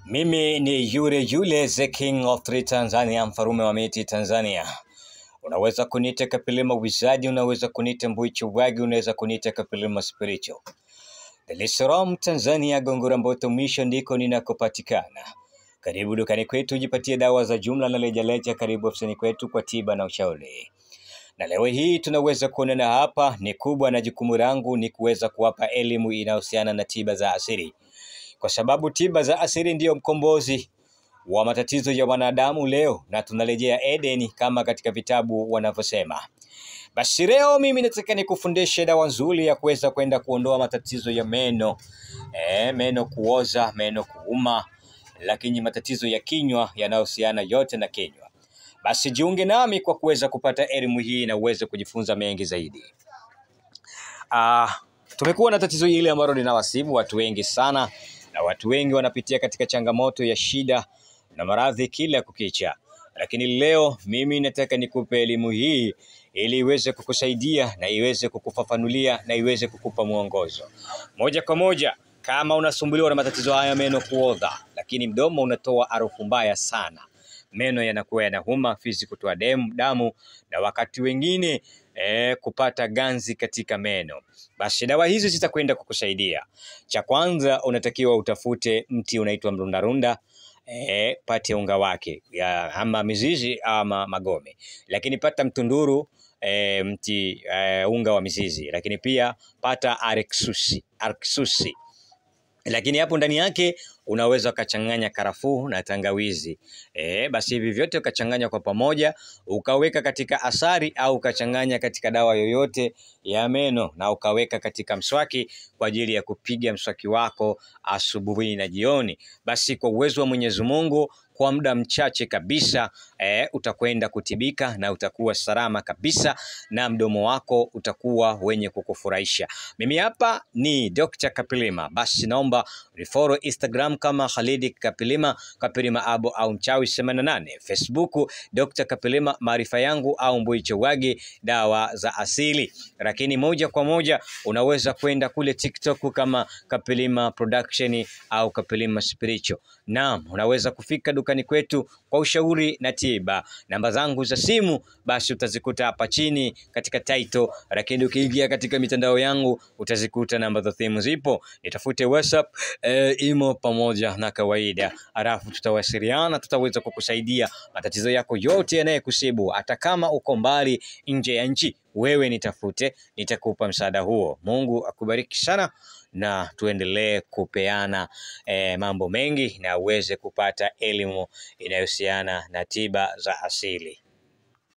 Mimi ni yule the king of three Tanzania, mfarume wa miti Tanzania. Unaweza kunita Kapilima Wizard, unaweza kunita Mbuichu Wagi, unaweza kunita Kapilima Spiritual. Dar es Salaam Tanzania, Gongora Mboto Mission ndiko ninakopatikana. Karibu dukani kwetu jipatie dawa za jumla na rejareja, karibu ofisini kwetu kwa tiba na ushauri. Na leo hii tunaweza kuonana hapa ni kubwa, na jukumu langu ni kuweza kuwapa elimu inayohusiana na tiba za asili. Kwa sababu tiba za asili ndiyo mkombozi wa matatizo ya wanadamu leo, na tunarejea Edeni kama katika vitabu wanavyosema. Basi leo mimi nataka nikufundishe dawa nzuri ya kuweza kwenda kuondoa matatizo ya meno. Meno kuoza, meno kuuma, lakini matatizo ya kinywa yanayohusiana yote na kinywa. Basi jiunge nami kwa kuweza kupata elimu hii na uweze kujifunza mengi zaidi. Tumekuwa na tatizo hili ambalo linawasibu watu wengi sana, na watu wengi wanapitia katika changamoto ya shida na maradhi kila kukicha. Lakini leo mimi nataka nikupe elimu hii ili iweze kukusaidia na iweze kukufafanulia na iweze kukupa mwongozo. Moja kwa moja, kama unasumbuliwa na matatizo haya, meno kuoza, lakini mdomo unatoa harufu mbaya sana, meno yanakuwa yanauma, fizi kutoa damu, na wakati wengine kupata ganzi katika meno, basi dawa hizi zitakwenda kukusaidia. Cha kwanza, unatakiwa utafute mti unaitwa mrundarunda. Pate unga wake ama mizizi ama magome, lakini pata mtunduru, mti unga wa mizizi, lakini pia pata ariksusi. Lakini hapo ndani yake unaweza ukachanganya karafuu na tangawizi. Basi hivi vyote ukachanganya kwa pamoja, ukaweka katika asali au ukachanganya katika dawa yoyote ya meno, na ukaweka katika mswaki kwa ajili ya kupiga mswaki wako asubuhi na jioni. Basi kwa uwezo wa Mwenyezi Mungu, kwa muda mchache kabisa utakwenda kutibika na utakuwa salama kabisa, na mdomo wako utakuwa wenye kukufurahisha. Mimi hapa ni Dr. Kapilima. Basi naomba unifollow Instagram kama Khalid Kapilima, Kapilima Abo au Mchawi 88, Facebook Dr. Kapilima maarifa yangu au Mbuichu Wagi dawa za asili. Lakini moja kwa moja unaweza kwenda kule TikTok kama Kapilima Production au Kapilima Spiritual. Naam, unaweza kufika dukani kwetu kwa ushauri na tiba. Namba zangu za simu basi utazikuta hapa chini katika title, lakini ukiingia katika mitandao yangu utazikuta namba za simu zipo. Nitafute WhatsApp, imo pamoja na kawaida. Alafu tutawasiliana, tutaweza kukusaidia matatizo yako yote yanayekusibu. Hata kama uko mbali nje ya nchi, wewe nitafute, nitakupa msaada huo. Mungu akubariki sana, na tuendelee kupeana mambo mengi na uweze kupata elimu inayohusiana na tiba za asili.